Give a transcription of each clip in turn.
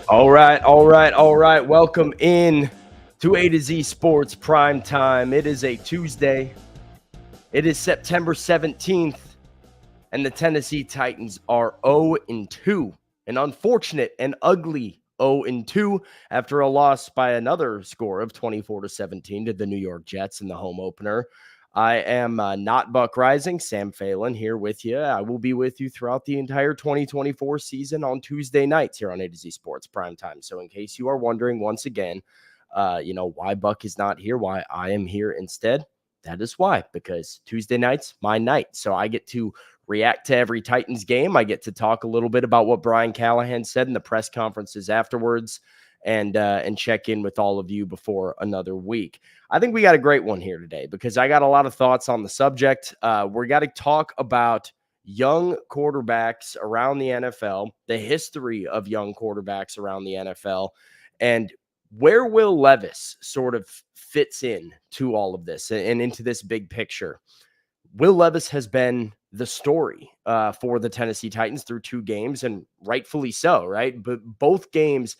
All right. Welcome in to A to Z Sports Prime Time. It is a Tuesday. It is September 17th, and the Tennessee Titans are 0-2. An unfortunate and ugly 0-2 after a loss by another score of 24-17 to the New York Jets in the home opener. I am not Buck Rising, Sam Phelan here with you. I will be with you throughout the entire 2024 season on Tuesday nights here on A to Z Sports Primetime. So in case you are wondering once again, why Buck is not here, why I am here instead, that is why, because Tuesday night's my night. So I get to react to every Titans game. I get to talk a little bit about what Brian Callahan said in the press conferences afterwards and check in with all of you before another week. I think we got a great one here today because I got a lot of thoughts on the subject. We got to talk about young quarterbacks around the NFL, the history of young quarterbacks around the NFL, and where Will Levis sort of fits in to all of this and into this big picture. Will Levis has been the story for the Tennessee Titans through two games, and rightfully so, right? But both games,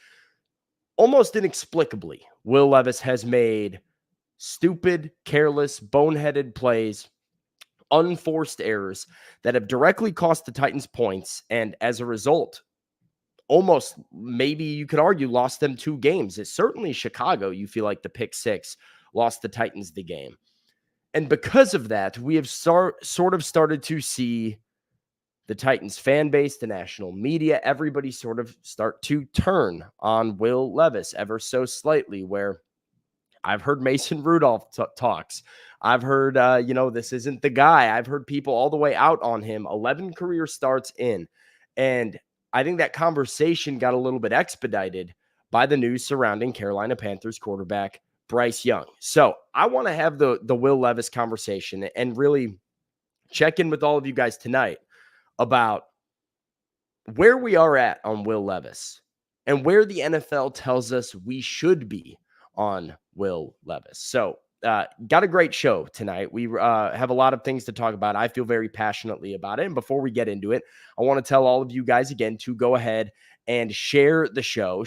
almost inexplicably, Will Levis has made stupid, careless, boneheaded plays, unforced errors that have directly cost the Titans points. And as a result, almost maybe you could argue lost them two games. It's certainly Chicago. You feel like the pick six lost the Titans the game. And because of that, we have sort of started to see the Titans fan base, the national media, everybody sort of start to turn on Will Levis ever so slightly, where I've heard Mason Rudolph talks. I've heard, this isn't the guy. I've heard people all the way out on him, 11 career starts in. And I think that conversation got a little bit expedited by the news surrounding Carolina Panthers quarterback Bryce Young. So I want to have the Will Levis conversation and really check in with all of you guys tonight about where we are at on Will Levis and where the NFL tells us we should be on Will Levis. So got a great show tonight. We have a lot of things to talk about. I feel very passionately about it. And before we get into it, I want to tell all of you guys again to go ahead and share the show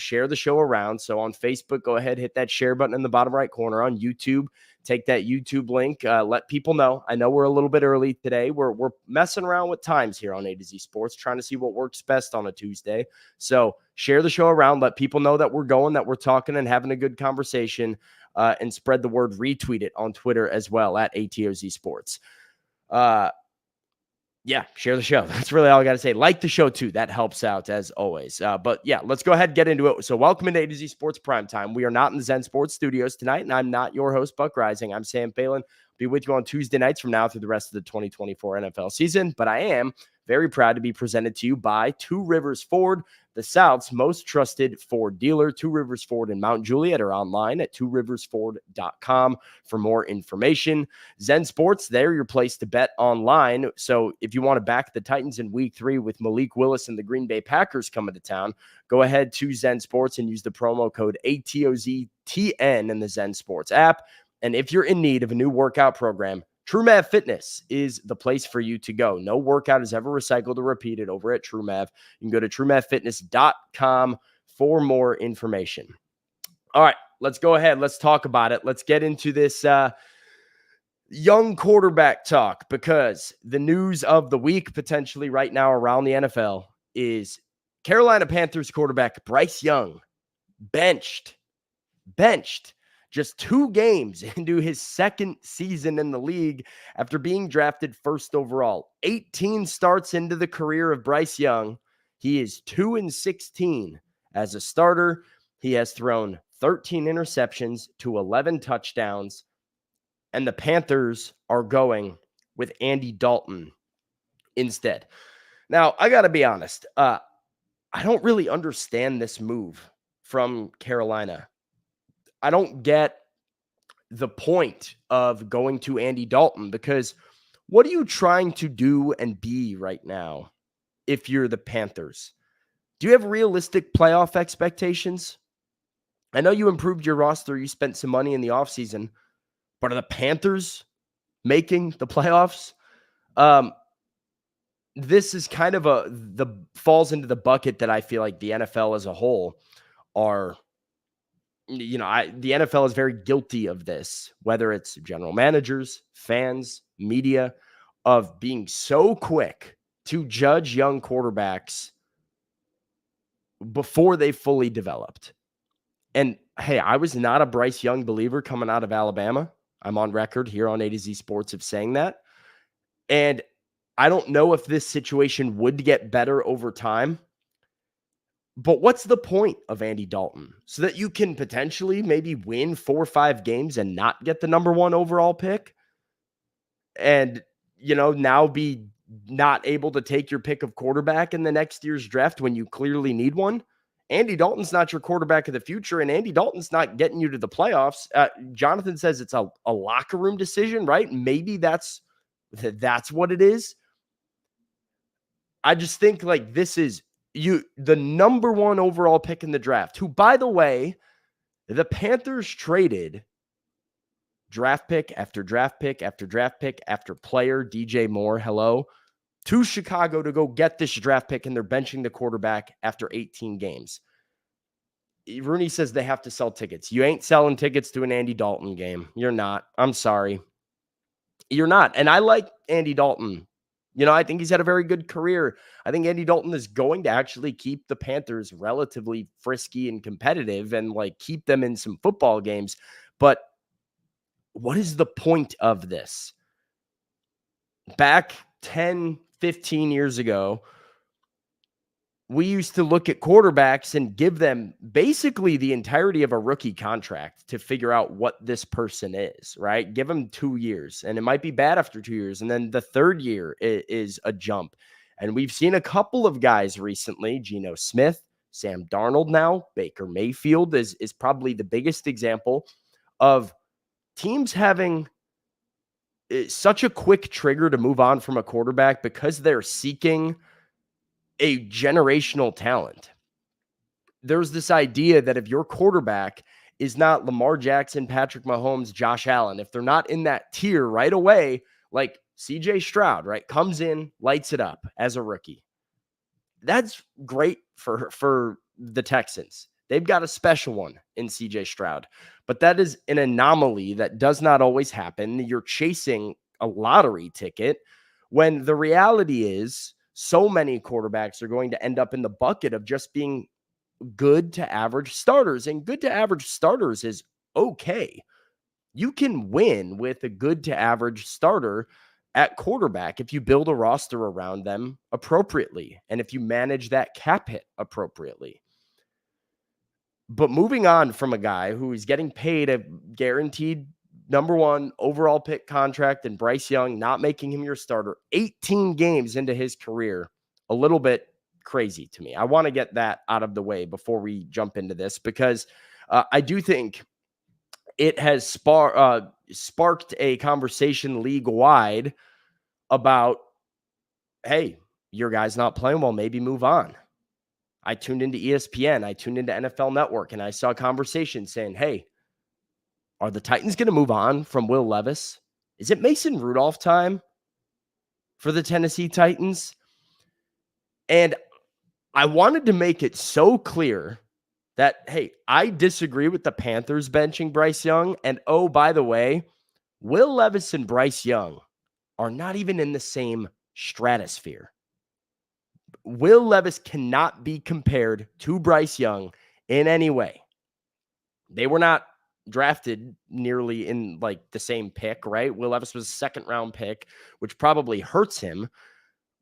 around. So on Facebook, go ahead, hit that share button in the bottom right corner. On YouTube, take that YouTube link. Let people know. I know we're a little bit early today. We're messing around with times here on A to Z Sports, trying to see what works best on a Tuesday. So share the show around. Let people know that we're going, that we're talking and having a good conversation, and spread the word. Retweet it on Twitter as well at ATOZ Sports. Yeah, share the show. That's really all I got to say. Like the show, too. That helps out, as always. But, yeah, let's go ahead and get into it. So welcome into A to Z Sports Primetime. We are not in the Zen Sports studios tonight, and I'm not your host, Buck Rising. I'm Sam Phelan. I'll be with you on Tuesday nights from now through the rest of the 2024 NFL season. But I am very proud to be presented to you by Two Rivers Ford, the South's most trusted Ford dealer. Two Rivers Ford in Mount Juliet, or online at tworiversford.com for more information. Zen Sports, they're your place to bet online. So if you want to back the Titans in week 3 with Malik Willis and the Green Bay Packers coming to town, go ahead to Zen Sports and use the promo code ATOZTN in the Zen Sports app. And if you're in need of a new workout program, TrueMav Fitness is the place for you to go. No workout is ever recycled or repeated over at TrueMav. You can go to TrueMavFitness.com for more information. All right, let's go ahead. Let's talk about it. Let's get into this young quarterback talk, because the news of the week potentially right now around the NFL is Carolina Panthers quarterback Bryce Young benched just 2 games into his second season in the league after being drafted first overall. 18 starts into the career of Bryce Young. He is 2-16 as a starter. He has thrown 13 interceptions to 11 touchdowns, and the Panthers are going with Andy Dalton instead. Now, I got to be honest. I don't really understand this move from Carolina. I don't get the point of going to Andy Dalton, because what are you trying to do and be right now if you're the Panthers? Do you have realistic playoff expectations? I know you improved your roster. You spent some money in the offseason, but are the Panthers making the playoffs? This is kind of falls into the bucket that I feel like the NFL as a whole are, the NFL is very guilty of this, whether it's general managers, fans, media, of being so quick to judge young quarterbacks before they fully developed. And hey, I was not a Bryce Young believer coming out of Alabama. I'm on record here on A to Z Sports of saying that. And I don't know if this situation would get better over time. But what's the point of Andy Dalton? So that you can potentially maybe win 4 or 5 games and not get the number 1 overall pick? And, now be not able to take your pick of quarterback in the next year's draft when you clearly need one? Andy Dalton's not your quarterback of the future, and Andy Dalton's not getting you to the playoffs. Jonathan says it's a locker room decision, right? Maybe that's what it is. I just think like this is the number 1 overall pick in the draft, who, by the way, the Panthers traded draft pick after draft pick after draft pick after player, DJ Moore, hello, to Chicago to go get this draft pick, and they're benching the quarterback after 18 games. Rooney says they have to sell tickets. You ain't selling tickets to an Andy Dalton game. You're not. I'm sorry. You're not. And I like Andy Dalton. I think he's had a very good career. I think Andy Dalton is going to actually keep the Panthers relatively frisky and competitive and like keep them in some football games. But what is the point of this? Back 10, 15 years ago, we used to look at quarterbacks and give them basically the entirety of a rookie contract to figure out what this person is, right? Give them 2 years, and it might be bad after 2 years. And then the third year is a jump. And we've seen a couple of guys recently, Geno Smith, Sam Darnold now, Baker Mayfield is probably the biggest example of teams having such a quick trigger to move on from a quarterback because they're seeking a generational talent. There's this idea that if your quarterback is not Lamar Jackson, Patrick Mahomes, Josh Allen, if they're not in that tier right away, like CJ Stroud, right, comes in, lights it up as a rookie. That's great for the Texans. They've got a special one in CJ Stroud, but that is an anomaly that does not always happen. You're chasing a lottery ticket when the reality is so many quarterbacks are going to end up in the bucket of just being good to average starters, and good to average starters is okay. You can win with a good to average starter at quarterback if you build a roster around them appropriately and if you manage that cap hit appropriately. But moving on from a guy who is getting paid a guaranteed number 1 overall pick contract and Bryce Young not making him your starter 18 games into his career, a little bit crazy to me. I want to get that out of the way before we jump into this, because I do think it has sparked a conversation league-wide about, hey, your guy's not playing well, maybe move on. I tuned into ESPN, I tuned into NFL Network, and I saw a conversation saying, hey, are the Titans going to move on from Will Levis? Is it Mason Rudolph time for the Tennessee Titans? And I wanted to make it so clear that, hey, I disagree with the Panthers benching Bryce Young. And oh, by the way, Will Levis and Bryce Young are not even in the same stratosphere. Will Levis cannot be compared to Bryce Young in any way. They were not drafted nearly in like the same pick, right? Will Levis was a 2nd round pick, which probably hurts him.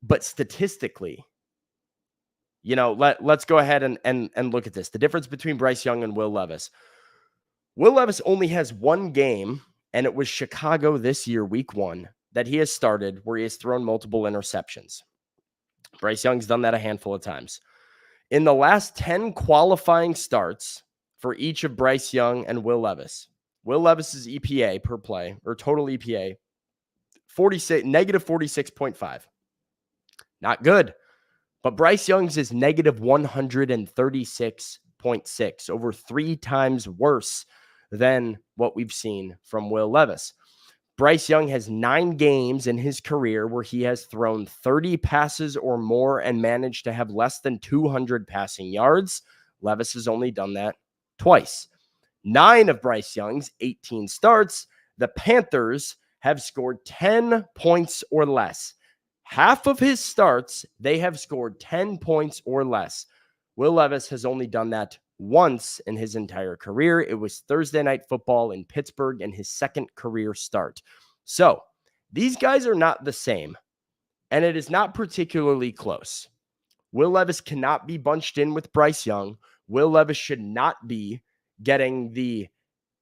But statistically, let's go ahead and look at this. The difference between Bryce Young and Will Levis. Will Levis only has 1 game, and it was Chicago this year, week 1, that he has started where he has thrown multiple interceptions. Bryce Young's done that a handful of times. In the last 10 qualifying starts for each of Bryce Young and Will Levis's EPA per play, or total EPA, negative 46.5. Not good. But Bryce Young's is negative 136.6, over 3 times worse than what we've seen from Will Levis. Bryce Young has 9 games in his career where he has thrown 30 passes or more and managed to have less than 200 passing yards. Levis has only done that twice. 9 of Bryce Young's 18 starts, the Panthers have scored 10 points or less. Half of his starts, they have scored 10 points or less. Will Levis has only done that once in his entire career. It was Thursday Night Football in Pittsburgh in his second career start. So these guys are not the same, and it is not particularly close. Will Levis cannot be bunched in with Bryce Young. Will Levis should not be getting the,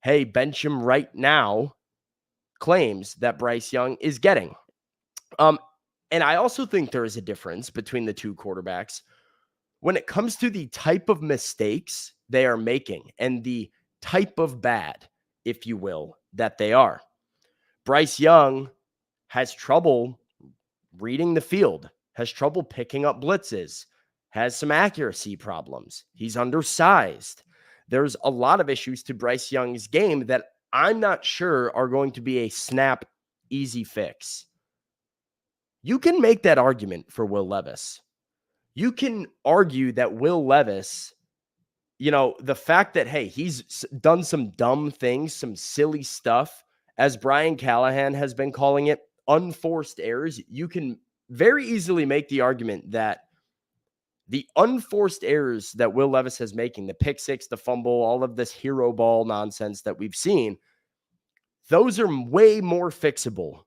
hey, bench him right now claims that Bryce Young is getting. And I also think there is a difference between the two quarterbacks when it comes to the type of mistakes they are making and the type of bad, if you will, that they are. Bryce Young has trouble reading the field, has trouble picking up blitzes, has some accuracy problems. He's undersized. There's a lot of issues to Bryce Young's game that I'm not sure are going to be a snap easy fix. You can make that argument for Will Levis. You can argue that Will Levis, the fact that, hey, he's done some dumb things, some silly stuff, as Brian Callahan has been calling it, unforced errors. You can very easily make the argument that the unforced errors that Will Levis is making, the pick six, the fumble, all of this hero ball nonsense that we've seen, those are way more fixable.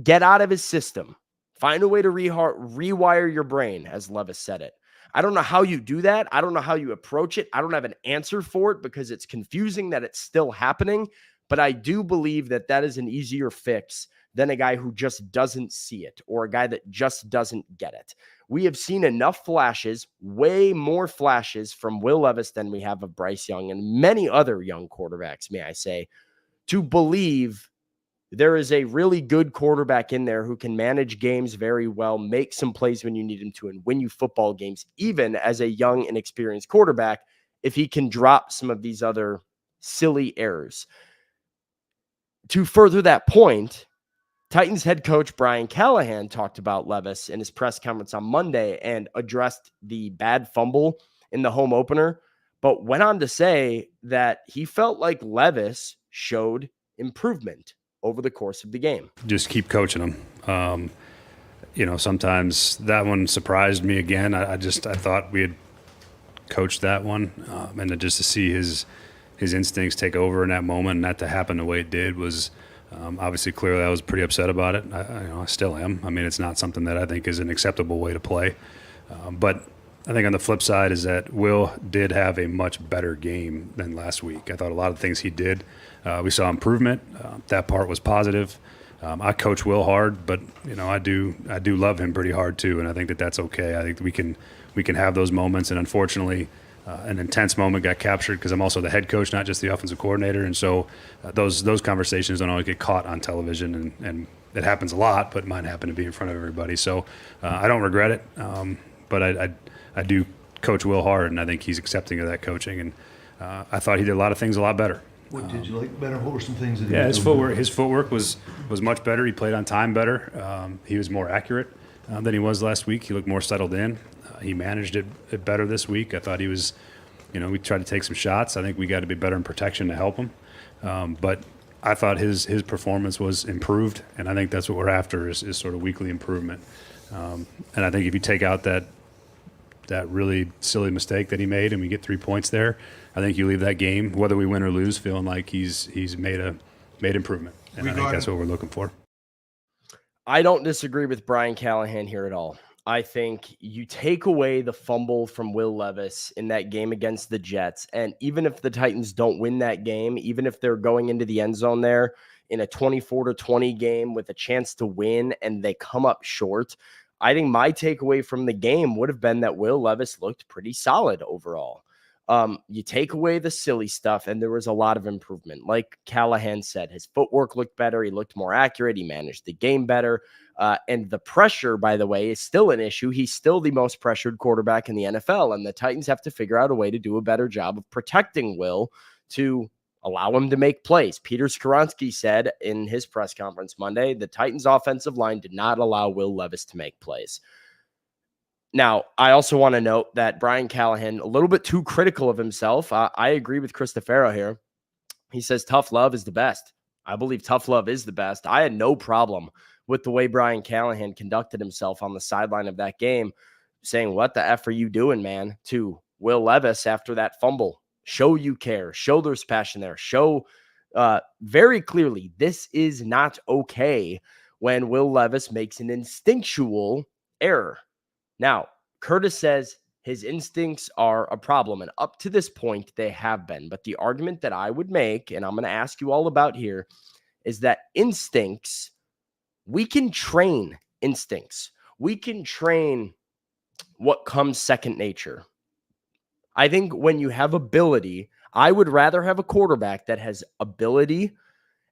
Get out of his system. Find a way to rewire your brain, as Levis said it. I don't know how you do that. I don't know how you approach it. I don't have an answer for it because it's confusing that it's still happening. But I do believe that that is an easier fix than a guy who just doesn't see it or a guy that just doesn't get it. We have seen enough flashes, way more flashes from Will Levis than we have of Bryce Young and many other young quarterbacks, may I say, to believe there is a really good quarterback in there who can manage games very well, make some plays when you need him to, and win you football games, even as a young and experienced quarterback, if he can drop some of these other silly errors. To further that point, Titans head coach Brian Callahan talked about Levis in his press conference on Monday and addressed the bad fumble in the home opener, but went on to say that he felt like Levis showed improvement over the course of the game. Just keep coaching him. Sometimes that one surprised me again. I thought we had coached that one, and then just to see his instincts take over in that moment and that to happen the way it did was obviously clearly I was pretty upset about it. I still am. I mean, it's not something that I think is an acceptable way to play. But I think on the flip side is that Will did have a much better game than last week. I thought a lot of things he did, we saw improvement. That part was positive. I coach Will hard, but I do love him pretty hard too, and I think that that's okay. I think we can have those moments, and unfortunately, an intense moment got captured because I'm also the head coach, not just the offensive coordinator, and so those conversations don't always get caught on television, and it happens a lot, but mine happen to be in front of everybody. So I don't regret it, but I do coach Will hard, and I think he's accepting of that coaching, and I thought he did a lot of things a lot better. What did you like better? What were some things that he did? His footwork was much better. He played on time better. He was more accurate than he was last week. He looked more settled in. He managed it better this week. I thought he was, we tried to take some shots. I think we got to be better in protection to help him. But I thought his performance was improved, and I think that's what we're after is sort of weekly improvement. And I think if you take out that really silly mistake that he made and we get 3 points there, I think you leave that game, whether we win or lose, feeling like he's made improvement. And I think that's what we're looking for. I don't disagree with Brian Callahan here at all. I think you take away the fumble from Will Levis in that game against the Jets, and even if the Titans don't win that game, even if they're going into the end zone there in a 24-20 game with a chance to win and they come up short, I think my takeaway from the game would have been that Will Levis looked pretty solid overall. You take away the silly stuff, and there was a lot of improvement. Like Callahan said, his footwork looked better. He looked more accurate. He managed the game better. And the pressure, by the way, is still an issue. He's still the most pressured quarterback in the NFL, and the Titans have to figure out a way to do a better job of protecting Will to allow him to make plays. Peter Skoronski said in his press conference Monday, the Titans offensive line did not allow Will Levis to make plays. Now, I also want to note that Brian Callahan, a little bit too critical of himself. I agree with Christopher here. He says tough love is the best. I believe tough love is the best. I had no problem with the way Brian Callahan conducted himself on the sideline of that game, saying, "What the F are you doing, man?" to Will Levis after that fumble. Show you care. Show there's passion there. Show very clearly this is not okay when Will Levis makes an instinctual error. Now, Curtis says his instincts are a problem, and up to this point, they have been. But the argument that I would make, and I'm going to ask you all about here, is that instincts, we can train instincts. We can train what comes second nature. I think when you have ability, I would rather have a quarterback that has ability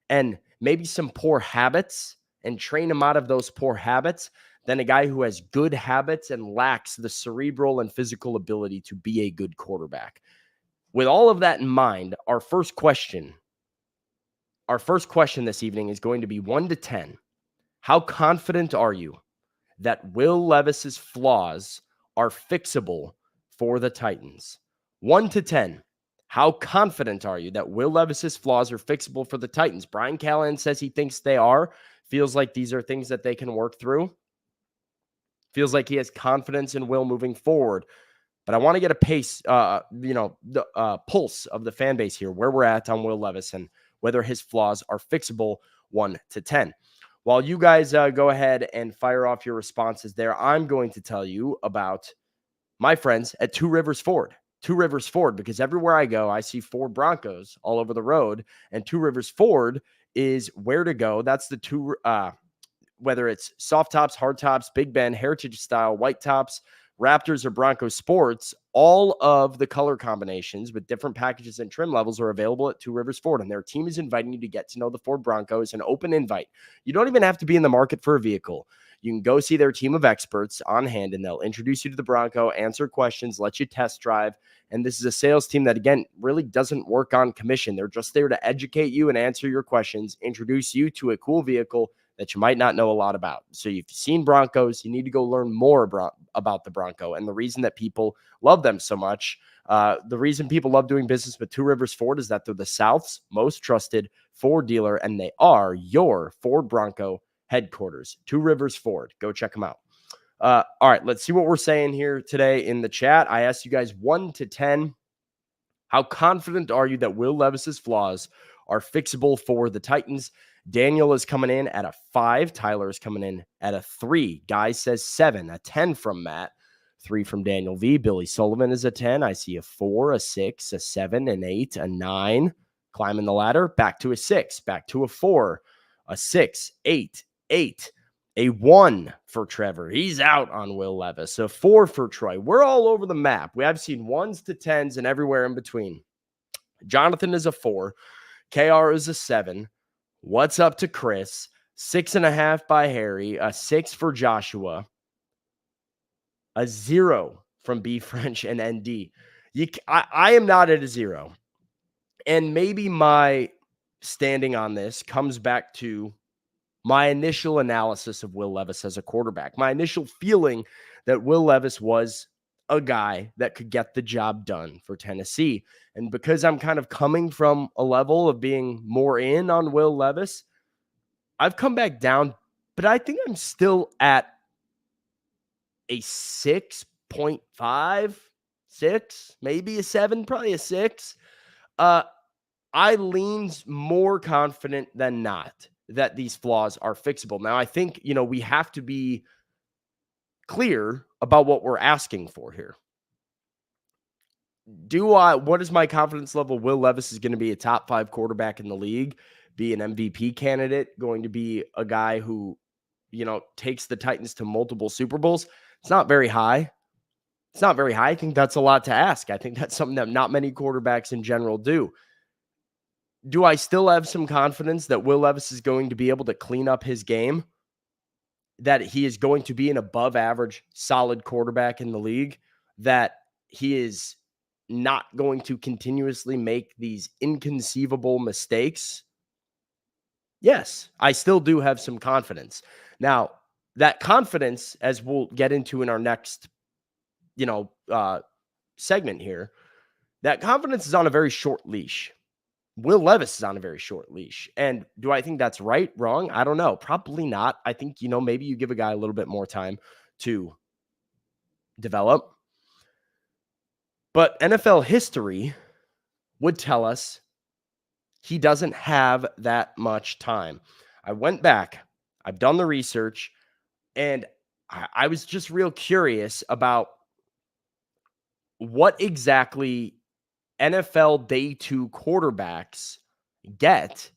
and maybe some poor habits and train him out of those poor habits than a guy who has good habits and lacks the cerebral and physical ability to be a good quarterback. With all of that in mind, our first question this evening is going to be 1 to 10. How confident are you that Will Levis's flaws are fixable for the Titans? 1 to 10. How confident are you that Will Levis's flaws are fixable for the Titans? Brian Callahan says he thinks they are. Feels like these are things that they can work through. Feels like he has confidence in Will moving forward. But I want to get a pulse of the fan base here, where we're at on Will Levis and whether his flaws are fixable 1 to 10. While you guys go ahead and fire off your responses there, I'm going to tell you about my friends at Two Rivers Ford. Two Rivers Ford, because everywhere I go, I see Ford Broncos all over the road, and Two Rivers Ford is where to go. That's the whether it's soft tops, hard tops, Big Ben, heritage style, white tops, Raptors or Broncos sports, all of the color combinations with different packages and trim levels are available at Two Rivers Ford, and their team is inviting you to get to know the Ford Broncos, an open invite. You don't even have to be in the market for a vehicle. You can go see their team of experts on hand, and they'll introduce you to the Bronco, answer questions, let you test drive. And this is a sales team that, again, really doesn't work on commission. They're just there to educate you and answer your questions, introduce you to a cool vehicle that you might not know a lot about. So if you've seen Broncos, you need to go learn more about the Bronco. And the reason that people love them so much, the reason people love doing business with Two Rivers Ford is that they're the South's most trusted Ford dealer, and they are your Ford Bronco headquarters. Two Rivers Ford. Go check them out. All right, let's see what we're saying here today in the chat. I asked you guys 1 to 10. How confident are you that Will Levis's flaws are fixable for the Titans? Daniel is coming in at a 5. Tyler is coming in at a 3. Guy says 7. A 10 from Matt. 3 from Daniel V. Billy Sullivan is a 10. I see a 4, a 6, a 7, an 8, a 9. Climbing the ladder. Back to a 6. Back to a 4. A 6, 8, 8. A 1 for Trevor. He's out on Will Levis. A 4 for Troy. We're all over the map. I've seen 1s to 10s and everywhere in between. Jonathan is a 4. KR is a 7. What's up to Chris? 6.5 by Harry. A 6 for Joshua. A 0 from B French and ND. I am not at a 0. And maybe my standing on this comes back to my initial analysis of Will Levis as a quarterback. My initial feeling that Will Levis was a guy that could get the job done for Tennessee. And because I'm kind of coming from a level of being more in on Will Levis, I've come back down, but I think I'm still at a 6.5, 6, maybe a 7, probably a 6. I lean more confident than not that these flaws are fixable. Now, I think, we have to be clear about what we're asking for here. What is my confidence level? Will Levis is going to be a top 5 quarterback in the league, be an MVP candidate, going to be a guy who, takes the Titans to multiple Super Bowls. It's not very high. I think that's a lot to ask. I think that's something that not many quarterbacks in general do. Do I still have some confidence that Will Levis is going to be able to clean up his game? That he is going to be an above average, solid quarterback in the league? That he is not going to continuously make these inconceivable mistakes? Yes, I still do have some confidence. Now, that confidence, as we'll get into in our next segment here, that confidence is on a very short leash. Will Levis is on a very short leash. And do I think that's right, wrong? I don't know. Probably not. I think, maybe you give a guy a little bit more time to develop. But NFL history would tell us he doesn't have that much time. I went back. I've done the research. And I was just real curious about what exactly NFL day 2 quarterbacks get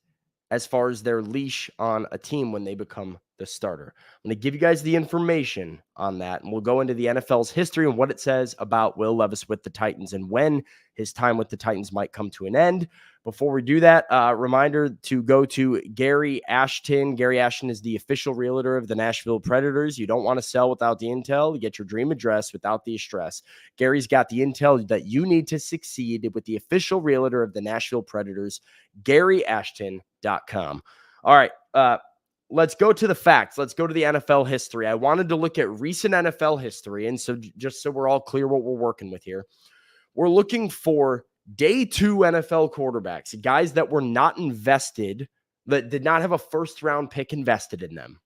as far as their leash on a team when they become the starter. I'm going to give you guys the information on that, and we'll go into the NFL's history and what it says about Will Levis with the Titans and when his time with the Titans might come to an end. Before we do that, reminder to go to Gary Ashton. Gary Ashton is the official realtor of the Nashville Predators. You don't want to sell without the intel. You get your dream address without the stress. Gary's got the intel that you need to succeed with the official realtor of the Nashville Predators, GaryAshton.com. All right, let's go to the facts. Let's go to the NFL history. I wanted to look at recent NFL history, and so just so we're all clear what we're working with here, we're looking for day 2 NFL quarterbacks, guys that were not invested, that did not have a first-round pick invested in them.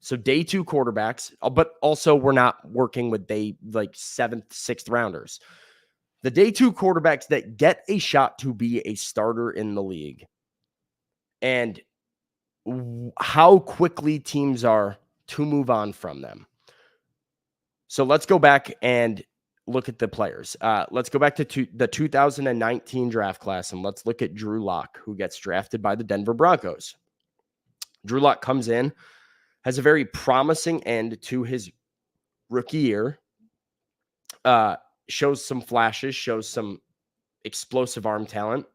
So day 2 quarterbacks, but also we're not working with day 7th, 6th rounders. The day 2 quarterbacks that get a shot to be a starter in the league. And how quickly teams are to move on from them. So let's go back and look at the players. Let's go back to the 2019 draft class, and let's look at Drew Lock, who gets drafted by the Denver Broncos. Drew Lock comes in, has a very promising end to his rookie year, shows some flashes, shows some explosive arm talent,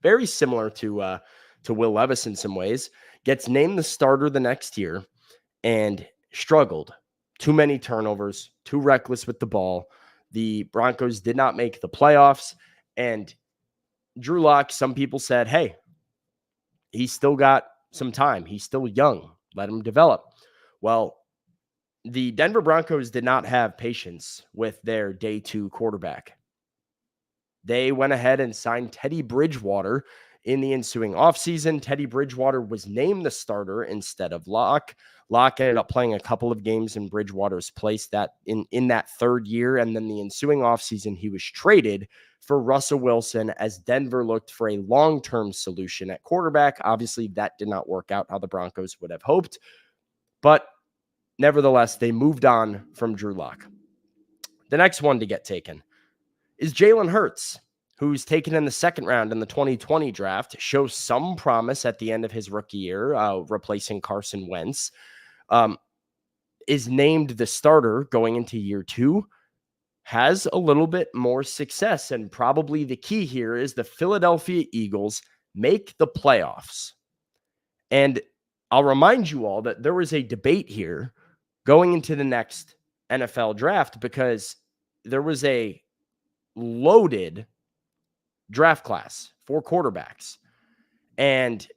very similar to Will Levis in some ways, gets named the starter the next year and struggled. Too many turnovers, too reckless with the ball. The Broncos did not make the playoffs, and Drew Lock, some people said, hey, he's still got some time. He's still young. Let him develop. Well, the Denver Broncos did not have patience with their day 2 quarterback. They went ahead and signed Teddy Bridgewater in the ensuing offseason. Teddy Bridgewater was named the starter instead of Lock. Lock ended up playing a couple of games in Bridgewater's place that in that third year, and then the ensuing offseason, he was traded for Russell Wilson as Denver looked for a long-term solution at quarterback. Obviously, that did not work out how the Broncos would have hoped, but nevertheless, they moved on from Drew Lock. The next one to get taken is Jalen Hurts, who's taken in the second round in the 2020 draft, shows some promise at the end of his rookie year, replacing Carson Wentz, is named the starter going into year 2, has a little bit more success. And probably the key here is the Philadelphia Eagles make the playoffs. And I'll remind you all that there was a debate here going into the next NFL draft because there was a loaded draft class for quarterbacks. And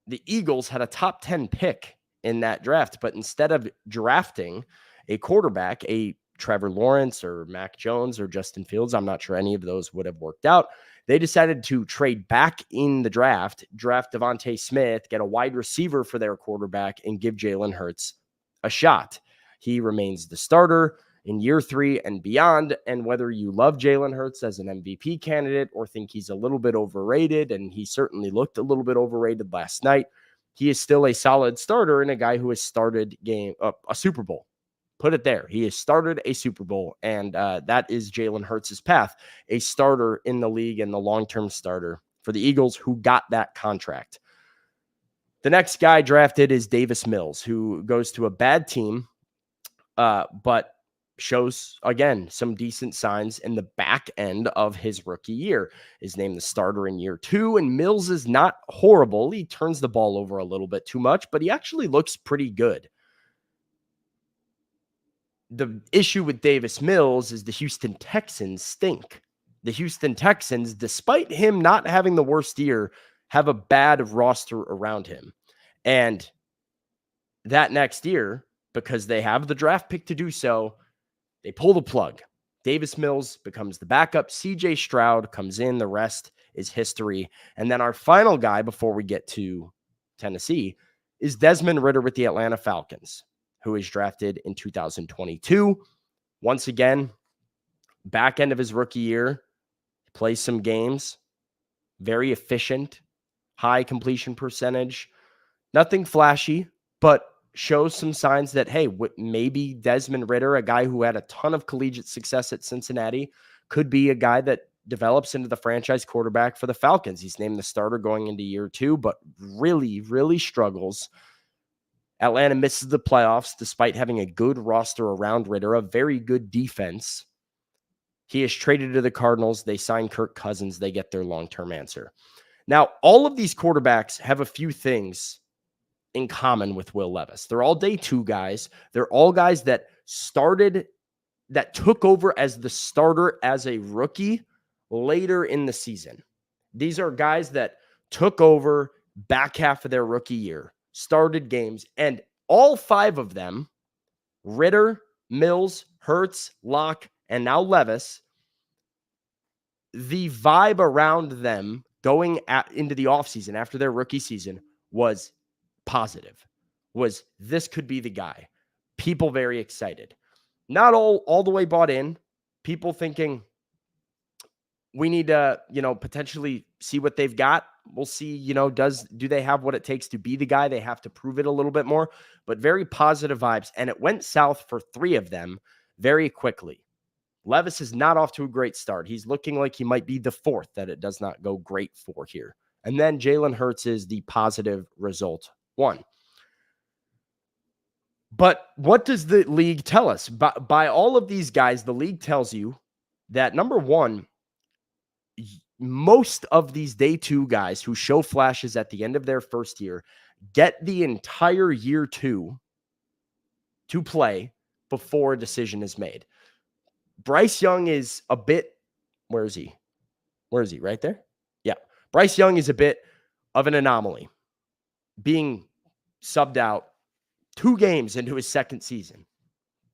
the Eagles had a top 10 pick in that draft, but instead of drafting a quarterback, a Trevor Lawrence or Mac Jones or Justin Fields, I'm not sure any of those would have worked out. They decided to trade back in the draft Devontae Smith, get a wide receiver for their quarterback, and give Jalen Hurts a shot. He remains the starter in year 3 and beyond. And whether you love Jalen Hurts as an MVP candidate or think he's a little bit overrated, and he certainly looked a little bit overrated last night, he is still a solid starter and a guy who has started a Super Bowl. Put it there. He has started a Super Bowl, and that is Jalen Hurts' path, a starter in the league and the long-term starter for the Eagles who got that contract. The next guy drafted is Davis Mills, who goes to a bad team, but shows, again, some decent signs in the back end of his rookie year. Is named the starter in year 2, and Mills is not horrible. He turns the ball over a little bit too much, but he actually looks pretty good. The issue with Davis Mills is the Houston Texans stink. The Houston Texans, despite him not having the worst year, have a bad roster around him. And that next year, because they have the draft pick to do so, They pull the plug. Davis Mills becomes the backup. CJ Stroud comes in. The rest is history. And then our final guy before we get to Tennessee is Desmond Ridder with the Atlanta Falcons, who was drafted in 2022. Once again, back end of his rookie year, plays some games, very efficient, high completion percentage, nothing flashy, but shows some signs that, hey, maybe Desmond Ridder, a guy who had a ton of collegiate success at Cincinnati, could be a guy that develops into the franchise quarterback for the Falcons. He's named the starter going into year 2, but really, really struggles. Atlanta misses the playoffs despite having a good roster around Ridder, a very good defense. He is traded to the Cardinals. They sign Kirk Cousins. They get their long-term answer. Now, all of these quarterbacks have a few things in common with Will Levis. They're all day 2 guys. They're all guys that took over as the starter as a rookie later in the season. These are guys that took over back half of their rookie year, started games, and all 5 of them, Ridder, Mills, Hurts, Locke, and now Levis, the vibe around them going into the offseason after their rookie season was positive, was this could be the guy. People very excited. Not all the way bought in. People thinking we need to, potentially see what they've got. We'll see, do they have what it takes to be the guy? They have to prove it a little bit more, but very positive vibes. And it went south for 3 of them very quickly. Levis is not off to a great start. He's looking like he might be the 4th that it does not go great for here. And then Jalen Hurts is the positive result 1. But what does the league tell us? By all of these guys, the league tells you that, number 1, most of these day 2 guys who show flashes at the end of their first year get the entire year 2 to play before a decision is made. Bryce Young is a bit, where is he? Right there? Yeah. Bryce Young is a bit of an anomaly, being subbed out 2 games into his second season.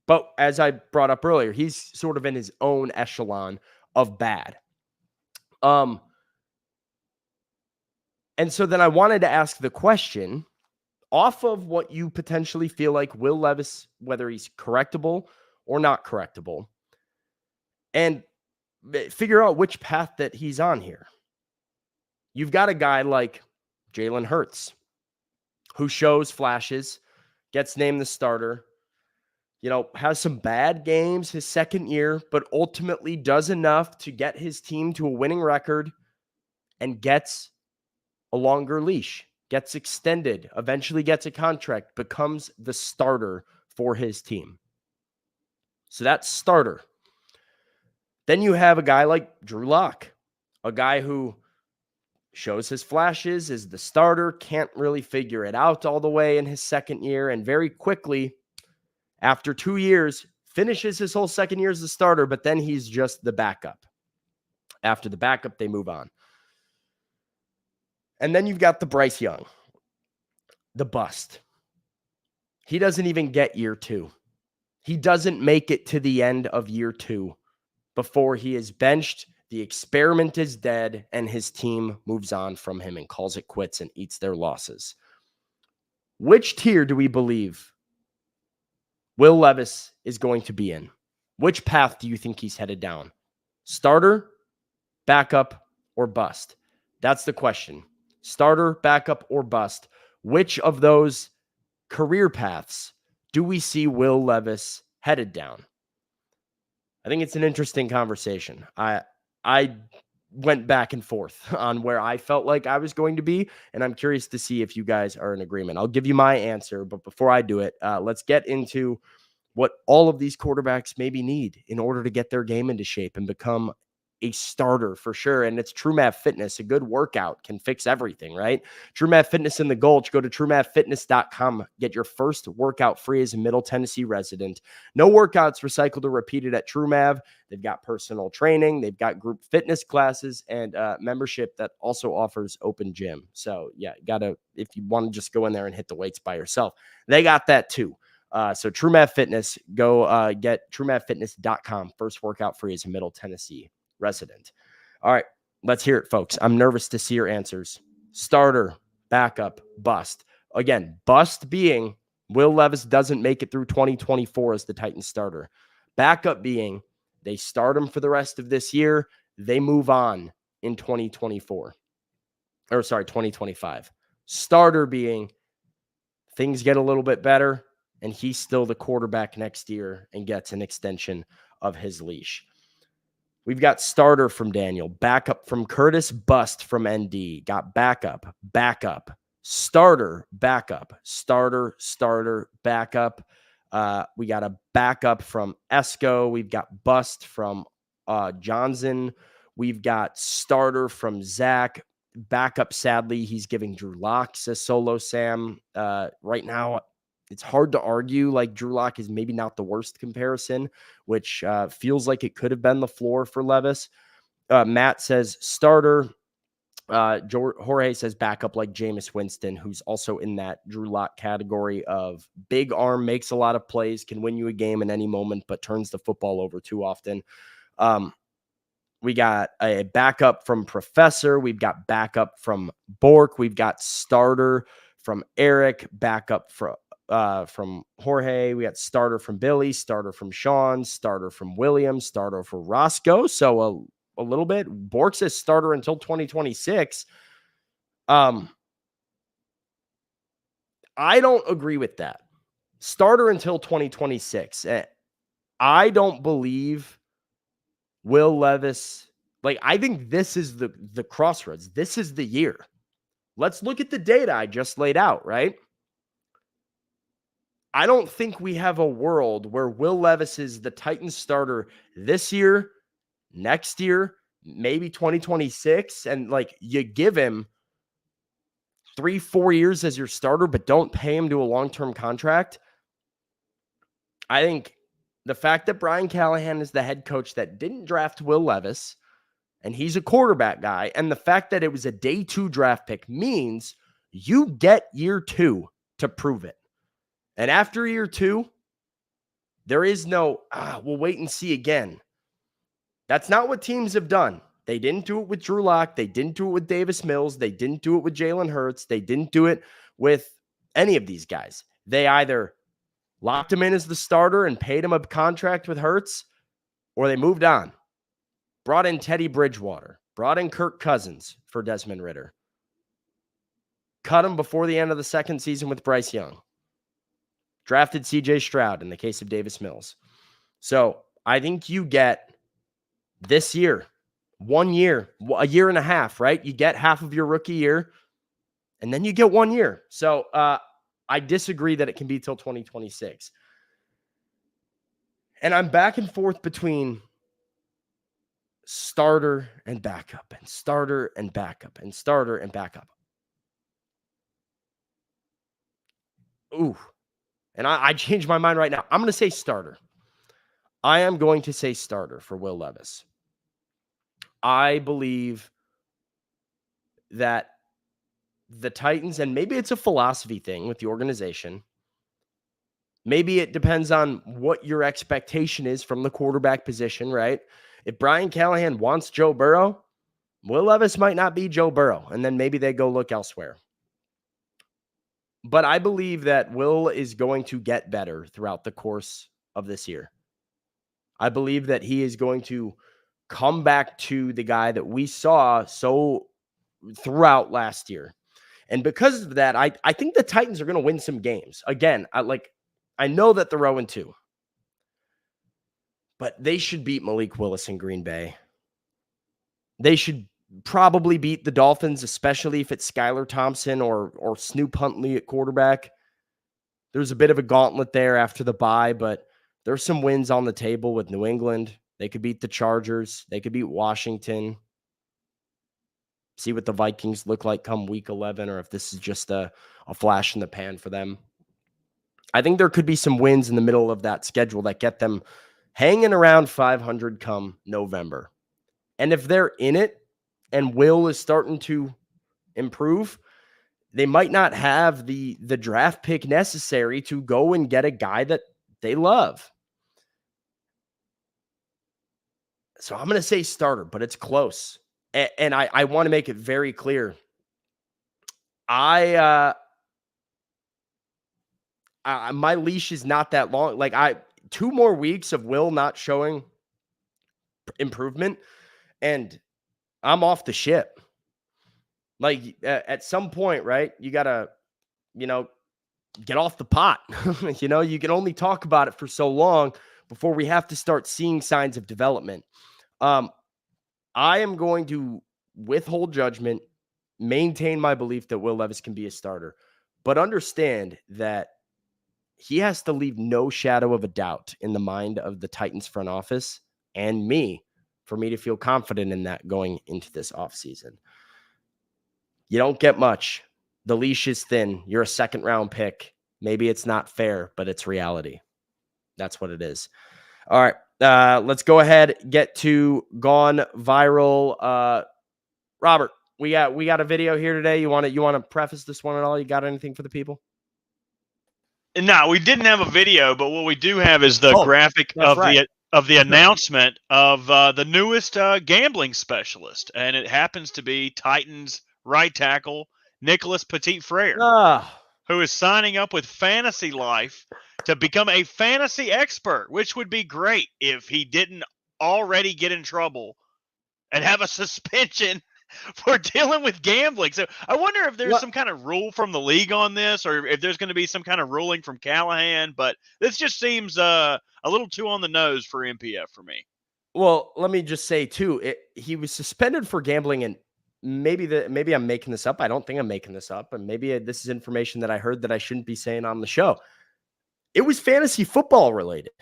But as I brought up earlier, he's sort of in his own echelon of bad. And so then I wanted to ask the question, off of what you potentially feel like Will Levis, whether he's correctable or not correctable, and figure out which path that he's on here. You've got a guy like Jalen Hurts, who shows flashes, gets named the starter, has some bad games his second year, but ultimately does enough to get his team to a winning record and gets a longer leash, gets extended, eventually gets a contract, becomes the starter for his team. So that's starter. Then you have a guy like Drew Lock, a guy who shows his flashes, is the starter, can't really figure it out all the way in his second year, and very quickly, after 2 years, finishes his whole second year as the starter, but then he's just the backup. After the backup, they move on. And then you've got the Bryce Young, the bust. He doesn't even get year 2. He doesn't make it to the end of year 2 before he is benched. The experiment is dead, and his team moves on from him and calls it quits and eats their losses. Which tier do we believe Will Levis is going to be in? Which path do you think he's headed down? Starter, backup, or bust? That's the question. Starter, backup, or bust? Which of those career paths do we see Will Levis headed down? I think it's an interesting conversation. I went back and forth on where I felt like I was going to be, and I'm curious to see if you guys are in agreement. I'll give you my answer, but before I do it, let's get into what all of these quarterbacks maybe need in order to get their game into shape and become a starter for sure. And it's TrueMath Fitness. A good workout can fix everything, right? TrueMath Fitness in the Gulch. Go to TrueMathFitness.com. Get your first workout free as a Middle Tennessee resident. No workouts recycled or repeated at TrueMath. They've got personal training. They've got group fitness classes and membership that also offers open gym. So yeah, if you want to just go in there and hit the weights by yourself, they got that too. So TrueMath Fitness, go get TrueMathFitness.com. First workout free as a Middle Tennessee resident. All right, let's hear it, folks. I'm nervous to see your answers. Starter, backup, bust. Again, bust being Will Levis doesn't make it through 2024 as the Titans starter. Backup being they start him for the rest of this year. They move on in 2024. 2025. Starter being things get a little bit better and he's still the quarterback next year and gets an extension of his leash. We've got starter from Daniel, backup from Curtis, bust from ND, got backup, starter, backup, starter, backup. We got a backup from Esco. We've got bust from Johnson. We've got starter from Zach. Backup, sadly, he's giving Drew Lock a solo Sam. Right now, it's hard to argue like Drew Lock is maybe not the worst comparison, which feels like it could have been the floor for Levis. Matt says starter. Jorge says backup like Jameis Winston, who's also in that Drew Lock category of big arm, makes a lot of plays, can win you a game in any moment, but turns the football over too often. We got a backup from Professor. We've got backup from Bork. We've got starter from Eric, backup from Jorge. We got starter from Billy, starter from Sean, starter from William, starter for Roscoe. So a little bit. Bork says starter until 2026. I don't agree with that. Starter until 2026. I don't believe Will Levis, I think this is the crossroads. This is the year. Let's look at the data I just laid out, right? I don't think we have a world where Will Levis is the Titans starter this year, next year, maybe 2026, and you give him 3-4 years as your starter, but don't pay him to a long-term contract. I think the fact that Brian Callahan is the head coach that didn't draft Will Levis, and he's a quarterback guy, and the fact that it was a day 2 draft pick means you get year 2 to prove it. And after year 2, there is no, we'll wait and see again. That's not what teams have done. They didn't do it with Drew Lock. They didn't do it with Davis Mills. They didn't do it with Jalen Hurts. They didn't do it with any of these guys. They either locked him in as the starter and paid him a contract with Hurts, or they moved on. Brought in Teddy Bridgewater. Brought in Kirk Cousins for Desmond Ridder. Cut him before the end of the second season with Bryce Young. Drafted C.J. Stroud in the case of Davis Mills. So I think you get this year, 1 year, a year and a half, right? You get half of your rookie year, and then you get 1 year. So I disagree that it can be till 2026. And I'm back and forth between starter and backup and starter and backup and starter and backup. Ooh. And I changed my mind right now. I'm going to say starter. I am going to say starter for Will Levis. I believe that the Titans, and maybe it's a philosophy thing with the organization. Maybe it depends on what your expectation is from the quarterback position, right? If Brian Callahan wants Joe Burrow, Will Levis might not be Joe Burrow, and then maybe they go look elsewhere. But I believe that Will is going to get better throughout the course of this year. I believe that he is going to come back to the guy that we saw so throughout last year. And because of that, I think the Titans are going to win some games. Again, I know that they're 0-2. But they should beat Malik Willis in Green Bay. They should probably beat the Dolphins, especially if it's Skylar Thompson or Snoop Huntley at quarterback. There's a bit of a gauntlet there after the bye, but there's some wins on the table with New England. They could beat the Chargers. They could beat Washington. See what the Vikings look like come week 11, or if this is just a flash in the pan for them. I think there could be some wins in the middle of that schedule that get them hanging around 500 come November. And if they're in it, and Will is starting to improve, they might not have the draft pick necessary to go and get a guy that they love. So I'm going to say starter, but it's close. And I want to make it very clear. My leash is not that long. Like 2 more weeks of Will not showing improvement, and I'm off the ship. Like at some point, right? You gotta, get off the pot. You can only talk about it for so long before we have to start seeing signs of development. I am going to withhold judgment, maintain my belief that Will Levis can be a starter, but understand that he has to leave no shadow of a doubt in the mind of the Titans front office and me for me to feel confident in that going into this offseason. You don't get much. The leash is thin. You're a 2nd-round pick. Maybe it's not fair, but it's reality. That's what it is. All right. Let's go ahead, get to Gone Viral. Robert, we got a video here today. You want to preface this one at all? You got anything for the people? No, we didn't have a video, but what we do have is the graphic of the announcement of the newest gambling specialist, and it happens to be Titans right tackle Nicholas Petit-Frere, who is signing up with Fantasy Life to become a fantasy expert, which would be great if he didn't already get in trouble and have a suspension for dealing with gambling. So I wonder if there's some kind of rule from the league on this, or if there's going to be some kind of ruling from Callahan. But this just seems a little too on the nose for MPF for me. Well, let me just say too, he was suspended for gambling, and maybe I'm making this up. I don't think I'm making this up, and maybe this is information that I heard that I shouldn't be saying on the show. It was fantasy football related.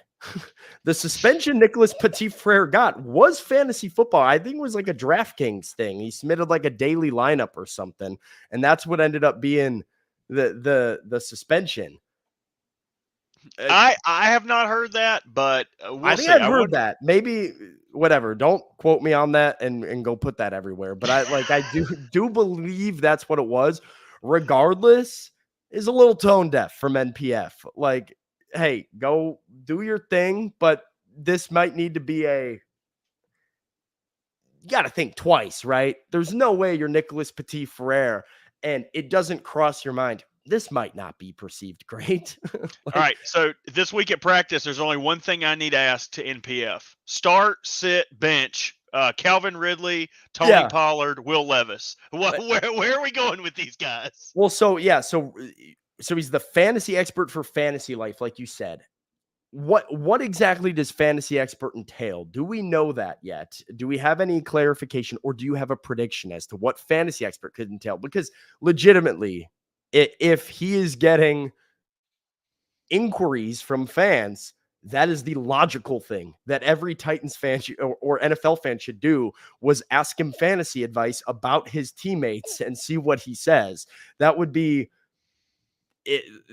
The suspension Nicholas Petit-Frere got was fantasy football. I think it was like a DraftKings thing. He submitted like a daily lineup or something, and that's what ended up being the suspension. I have not heard that, but I think I've heard that. Maybe whatever. Don't quote me on that and go put that everywhere. But I do believe that's what it was. Regardless, is a little tone deaf from NPF. Like, hey, go do your thing, but this might need to be you got to think twice, right? There's no way you're Nicholas Petit-Frere and it doesn't cross your mind. This might not be perceived great. All right. So this week at practice, there's only one thing I need to ask to NPF: start, sit, bench. Calvin Ridley, Tony Pollard, Will Levis. Where are we going with these guys? Well, so he's the fantasy expert for Fantasy Life, like you said. What exactly does fantasy expert entail? Do we know that yet? Do we have any clarification, or do you have a prediction as to what fantasy expert could entail? Because legitimately, if he is getting inquiries from fans, that is the logical thing that every Titans fan or NFL fan should do, was ask him fantasy advice about his teammates and see what he says. That would be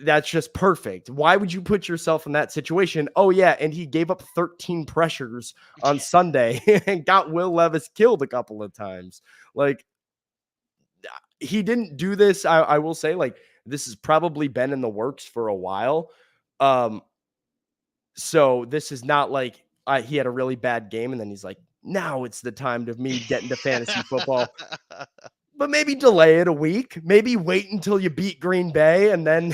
that's just perfect. Why would you put yourself in that situation? Oh yeah, and he gave up 13 pressures on Sunday and got Will Levis killed a couple of times. Like, he didn't do this. I will say, like, this has probably been in the works for a while. So this is not like he had a really bad game and then he's like, now it's the time to me get into fantasy football. But maybe delay it a week. Maybe wait until you beat Green Bay and then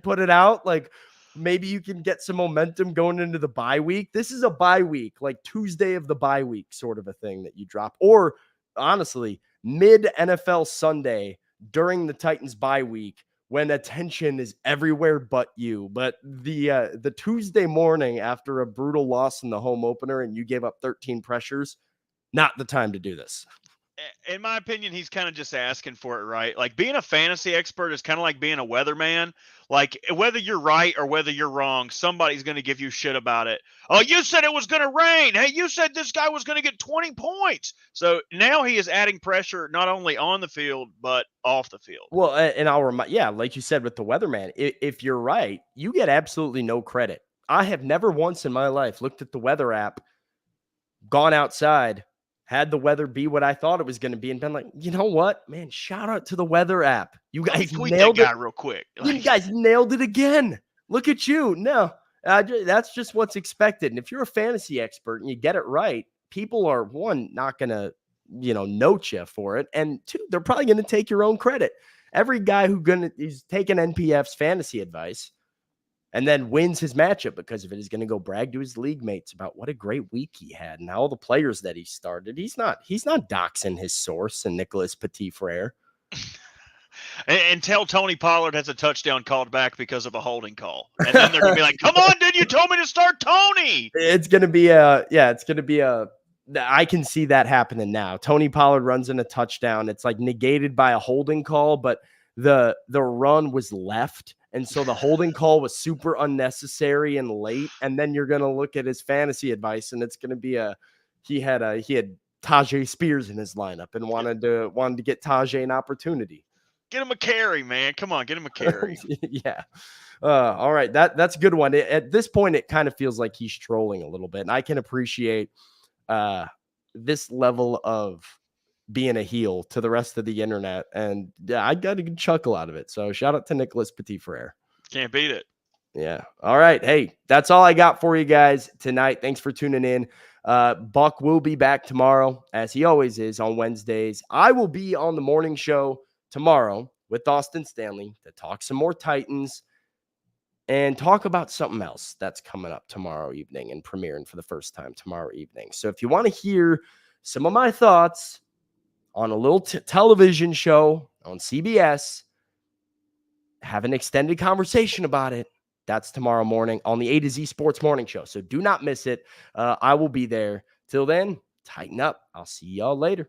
put it out. Like, maybe you can get some momentum going into the bye week. This is a bye week, like Tuesday of the bye week sort of a thing that you drop. Or honestly, mid NFL Sunday during the Titans bye week, when attention is everywhere but you. But the Tuesday morning after a brutal loss in the home opener and you gave up 13 pressures, not the time to do this. In my opinion, he's kind of just asking for it, right? Like, being a fantasy expert is kind of like being a weatherman. Like, whether you're right or whether you're wrong, somebody's going to give you shit about it. Oh, you said it was going to rain. Hey, you said this guy was going to get 20 points. So now he is adding pressure not only on the field, but off the field. Well, and I'll remind, like you said with the weatherman, if you're right, you get absolutely no credit. I have never once in my life looked at the weather app, gone outside, had the weather be what I thought it was going to be and been like, you know what, man, shout out to the weather app. You guys tweet nailed that guy it real quick. You guys nailed it again. Look at you. No, that's just what's expected. And if you're a fantasy expert and you get it right, people are, one, not going to, note you for it. And two, they're probably going to take your own credit. Every guy who's taking NPF's fantasy advice and then wins his matchup because of it is going to go brag to his league mates about what a great week he had and all the players that he started. He's not doxing his source and Nicholas Petit-Frere. And tell Tony Pollard has a touchdown called back because of a holding call. And then they're going to be like, come on, dude, you told me to start Tony. It's going to be I can see that happening now. Tony Pollard runs in a touchdown. It's like negated by a holding call, but the run was left. And so the holding call was super unnecessary and late. And then you're going to look at his fantasy advice and it's going to be he had Tajay Spears in his lineup and wanted to get Tajay an opportunity. Get him a carry, man. Come on, get him a carry. Yeah. All right. That's a good one. At this point, it kind of feels like he's trolling a little bit. And I can appreciate this level of being a heel to the rest of the internet. And I got a good chuckle out of it. So shout out to Nicholas Petit-Frere. Can't beat it. Yeah. All right. Hey, that's all I got for you guys tonight. Thanks for tuning in. Buck will be back tomorrow, as he always is on Wednesdays. I will be on the morning show tomorrow with Austin Stanley to talk some more Titans and talk about something else that's coming up tomorrow evening and premiering for the first time tomorrow evening. So if you want to hear some of my thoughts on a little television show on CBS, have an extended conversation about it, that's tomorrow morning on the A to Z Sports Morning Show. So do not miss it. I will be there. Till then, tighten up. I'll see y'all later.